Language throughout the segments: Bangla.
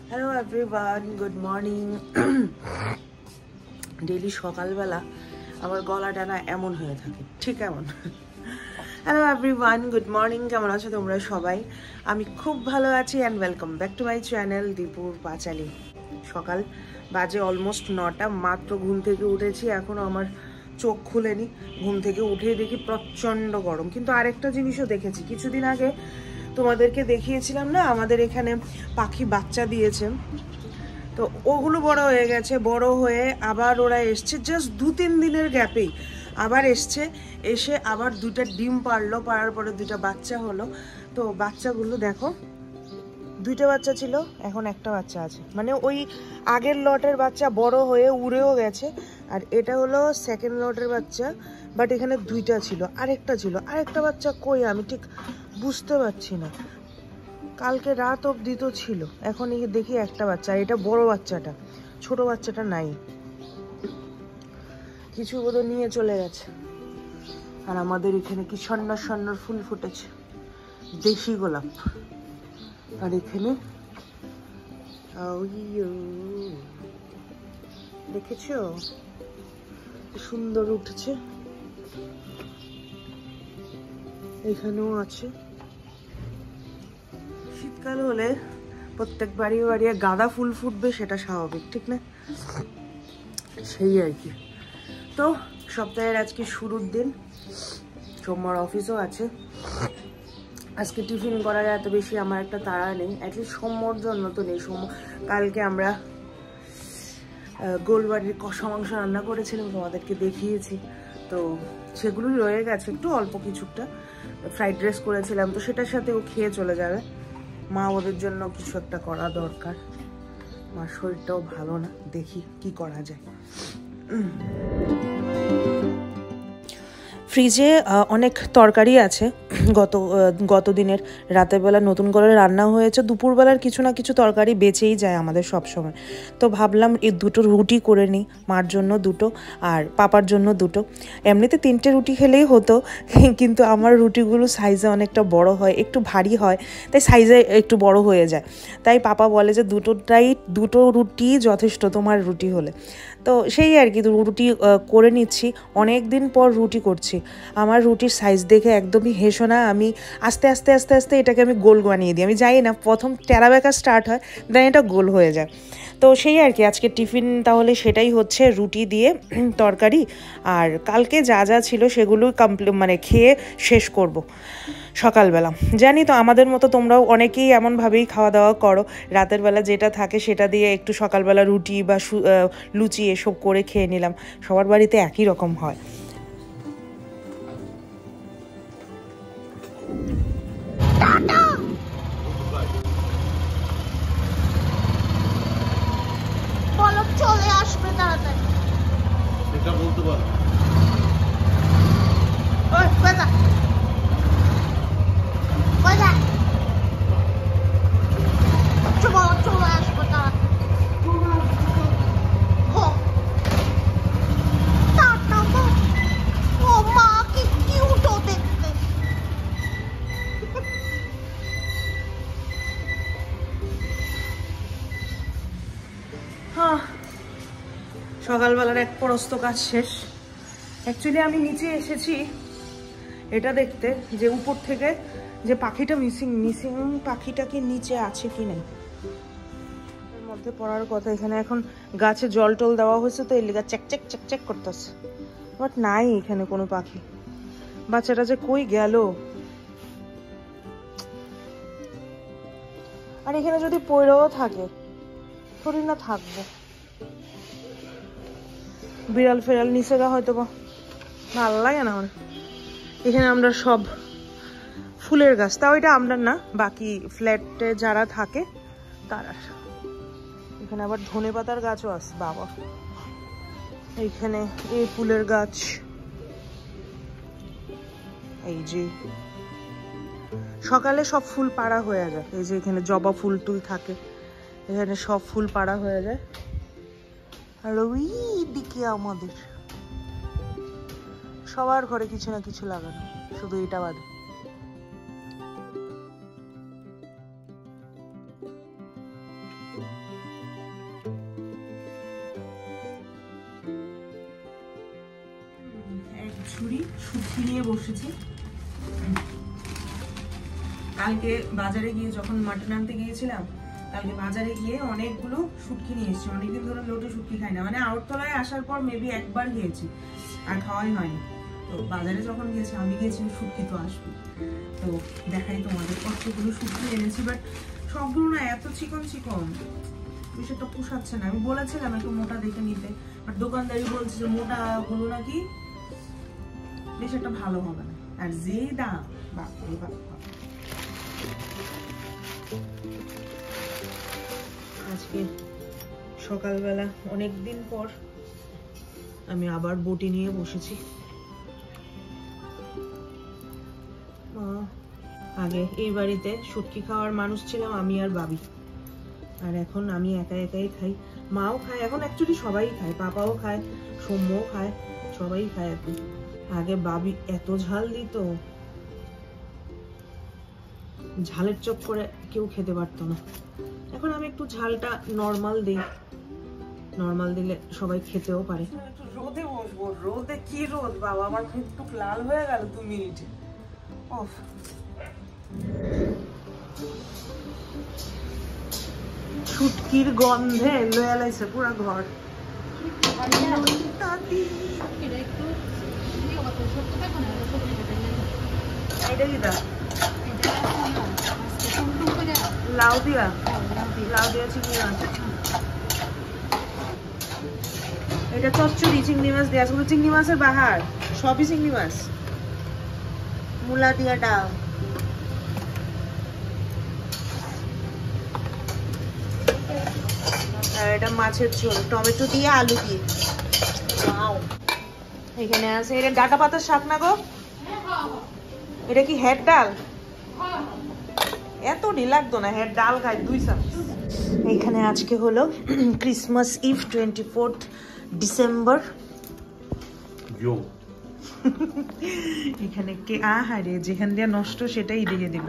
Hello everyone, good morning. Daily সকালবেলা আমার গলাটা না এমন হয়ে থাকে, ঠিক এমন। Hello everyone, good morning. কেমন আছো তোমরা সবাই? আমি খুব ভালো আছি and welcome back to my channel দীপুর পাঁচালী। সকাল বাজে অলমোস্ট 9টা, মাত্র ঘুম থেকে উঠেছি, এখনও আমার চোখ খুলেনি। ঘুম থেকে উঠেই দেখি প্রচণ্ড গরম। কিন্তু আরেকটা জিনিসও দেখেছি, কিছুদিন আগে তোমাদেরকে দেখিয়েছিলাম না, আমাদের এখানে পাখি বাচ্চা দিয়েছে, তো ওগুলো বড় হয়ে গেছে। বড় হয়ে আবার ওরা এসছে, জাস্ট 2-3 দিনের গ্যাপেই আবার এসছে। এসে আবার 2টা ডিম পারলো, পারার পরে 2টা বাচ্চা হলো। তো বাচ্চাগুলো দেখো, 2টা বাচ্চা ছিল, এখন একটা বাচ্চা আছে। মানে ওই আগের লটের বাচ্চা বড় হয়ে উড়েও গেছে, আর এটা হলো সেকেন্ড লটের বাচ্চা। বাট এখানে 2টা ছিল, আরেকটা বাচ্চা কই আমি ঠিক বুঝতে পারছি না। কালকে রাত অবধি তো ছিল, এখন এই দেখি একটা বাচ্চা। এটা বড় বাচ্চাটা, ছোট বাচ্চাটা নাই, কিছু বোধহয় নিয়ে চলে গেছে। আর আমাদের এখানে কি সন্ন্যাস সন্ন্যার ফুল ফুটেছে, দেশি গোলাপ। আর এখানে দেখেছো সুন্দর উঠেছে, এখানেও আছে। শীতকাল হলে প্রত্যেক বাড়ি বাড়ি গাঁদা ফুল ফুটবে, সেটা স্বাভাবিক, ঠিক না? সেই আর কি। তো সপ্তাহের আজকে শুরুর দিন, সোমবার অফিসও আছে। আজকে টিফিন করার এত বেশি আমার একটা তাড়া নেই, অ্যাটলিস্ট সোমবার জন্য তো নেই। কালকে আমরা গোলবাড়ির কষা মাংস রান্না করেছিলাম, তোমাদেরকে দেখিয়েছি, তো সেগুলোই রয়ে গেছে। একটু অল্প কিছুটা ফ্রাইড রাইস করেছিলাম, তো সেটার সাথে ও খেয়ে চলে যাবে। মা ওদের জন্য কিছু একটা করা দরকার, মার শরীরটাও ভালো না, দেখি কি করা যায়। ফ্রিজে অনেক তরকারি আছে, গত দিনের রাতের বেলা নতুন করে রান্না হয়েছে। দুপুরবেলার কিছু না কিছু তরকারি বেঁচেই যায় আমাদের সব সময়। তো ভাবলাম এই 2টো রুটি করে নিই, মার জন্য 2টো আর পাপার জন্য 2টো। এমনিতে 3টে রুটি খেলেই হতো, কিন্তু আমার রুটিগুলো সাইজে অনেকটা বড় হয়, একটু ভারী হয়, তাই সাইজে একটু বড় হয়ে যায়। তাই পাপা বলে যে 2টো রুটি যথেষ্ট তোমার রুটি হলে। তো সেই আর কি, রুটি করে নিচ্ছি। অনেক দিন পর রুটি করছি। আমার রুটির সাইজ দেখে একদমই হেসো না, আমি আস্তে আস্তে আস্তে আস্তে এটাকে আমি গোল বানিয়ে দিই। আমি জানি না, প্রথম টেরা বেঁকা স্টার্ট হয়, দেন এটা গোল হয়ে যায়। তো সেই আর কি, আজকে টিফিন তাহলে সেটাই হচ্ছে, রুটি দিয়ে তরকারি। আর কালকে যা যা ছিল সেগুলো মানে খেয়ে শেষ করব সকালবেলা। জানি তো আমাদের মতো তোমরাও অনেকেই এমনভাবেই খাওয়া দাওয়া করো, রাতের বেলা যেটা থাকে সেটা দিয়ে একটু সকালবেলা রুটি বা লুচি এসব করে খেয়ে নিলাম। সবার বাড়িতে একই রকম হয়। চলে আসবে তাড়াতাড়ি, এটা বলতে পারো। চলে আসবে তাড়াতাড়ি। ও মা, কি কিউট দেখতে। হ্যাঁ, সকালবেলার এক পরস্ত কাজ শেষ। অ্যাকচুয়ালি আমি নিচে এসেছি এটা দেখতে, যে উপর থেকে যে পাখিটা মিসিং পাখিটা কি নিচে আছে কি নেই। এর মধ্যে পড়ার কথা, এখানে এখন গাছে জল টল দেওয়া হয়েছে, তো এর লিগা চেক চেক করতেছে, বাট নাই এখানে কোনো পাখি। বাচ্চাটা যে কই গেল। আর এখানে যদি পড়েও থাকে, থোড়ি না থাকবো। বিড়াল ফেরাল নিচে গা হয়তো বা, ভালো লাগে না আমার। এখানে আমরা সব ফুলের গাছ, তাও এটা আমরা না, বাকি ফ্ল্যাটে যারা থাকে তারা। এখানে আবার ধনে পাতার গাছও আছে বাবা। এইখানে এই ফুলের গাছ, এই যে সকালে সব ফুল পাড়া হয়ে যায়। এই যে এখানে জবা ফুল টুল থাকে, এখানে সব ফুল পাড়া হয়ে যায়। আর ওই দিকে আমাদের সবার ঘরে কিছু না কিছু লাগানো, শুধু এটা বাদে। শাশুড়ি শুটকি নিয়ে বসেছি। কালকে বাজারে গিয়ে যখন মাটন আনতে গিয়েছিলাম, কালকে বাজারে গিয়ে অনেকগুলো শুটকি নিয়ে এসেছি। অনেকদিন ধরে লোটে শুটকি খাই না, মানে আউটতলায় আসার পর মেবি একবার খেয়েছি, আর খাওয়াই হয়নি। তো বাজারে যখন গিয়েছি, আমি গিয়েছি শুটকি তো আসবে, তো দেখাই তোমাদের কতগুলো শুটকি এনেছি। বাট সবগুলো না এত চিকন চিকন, সেটা পোষাচ্ছে না। আমি বলেছিলাম একটু মোটা দেখে নিতে, বাট দোকানদারি বলছে যে মোটা গুলো নাকি বেশ একটা ভালো হবে না, আর যে দাম বাপরে বাপ। আজকে সকালবেলা অনেকদিন পর আমি আবার বটি নিয়ে বসেছি। আগে এই বাড়িতে শুটকি খাওয়ার মানুষ ছিলাম আমি আর বাবি, আর এখন আমি একা একাই খাই। মাও খায় এখন, অ্যাকচুয়ালি সবাই খায়, পাপাও খায়, সৌম্যও খায়, সবাই খায় এখন। আগে বাবি এত ঝাল দিত, ঝালের চোখ করে কেউ খেতে পারতো না। এখন আমি একটু ঝালটা নর্মাল দিই, নর্মাল দিলে সবাই খেতেও পারে। রোদে বসবো, রোদে কি রোদ বাবা, আমার মুখ টুক লাল হয়ে গেল 2 মিনিটে। ওফ, শুটকির গন্ধে লয়ে লাইছে পুরা ঘর। এটা কি দা? লাউ দিয়া, লাউ দিয়া চিংড়ি মাছ। এটা চচ্চড়ি চিংড়ি মাছ দেওয়া, শুধু চিংড়ি মাছের বাহার, সবই চিংড়ি মাছ। মূলা দিয়া ডাল, আর এটা মাছের ঝোল টমেটো দিয়ে আলু দিয়ে। এখানে আছে এটা ডাটা পাতার শাক না গো? এটা কি হেড ডাল? এত লাগতো না, হেড ডাল খাই 2 চামচ। এখানে আজকে হলো ক্রিসমাস ইভ, 24 ডিসেম্বর। এখানে কে আহারে যেখান দিয়ে নষ্ট সেটাই দিয়ে দিল।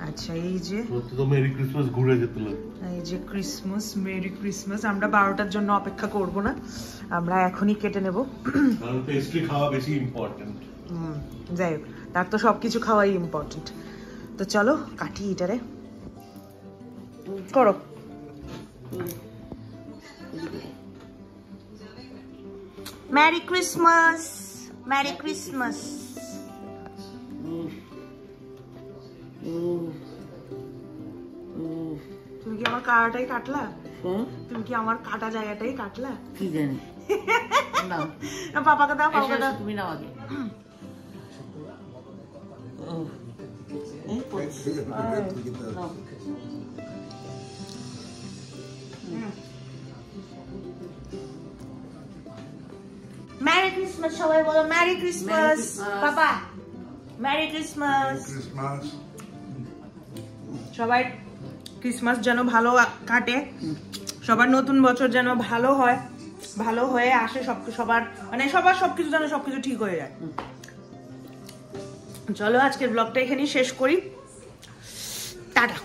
আচ্ছা এই যে তো মেরি ক্রিসমাস ঘুরে যেতে লাগলো। এই যে ক্রিসমাস, মেরি ক্রিসমাস। আমরা 12টার জন্য অপেক্ষা করব না, আমরা এখনই কেটে নেব, কারণ পেস্ট্রি খাওয়া বেশি ইম্পর্টেন্ট। যাই হোক, তার তো সবকিছু খাওয়াই ইম্পর্টেন্ট। তো চলো কাটি এটারে, করো। Merry Christmas, merry Christmas. তুমি কি আমার কাটাটাই কাটলা? তুমি কি আমার কাটা জায়গাটাই কাটলা? কি জানি না, পাপাকে দাও, পাপাকে দাও। তুমি নাও আগে। মেরি ক্রিসমাস সবাই বলো, মেরি ক্রিসমাস। পাপা মেরি ক্রিসমাস। সবাই ক্রিসমাস যেন ভালো কাটে, সবার নতুন বছর যেন ভালো হয়, ভালো হয়ে আসে, সবার মানে সবার সবকিছু যেন সবকিছু ঠিক হয়ে যায়। চলো আজকের ব্লগটা এখানেই শেষ করি, টাটা।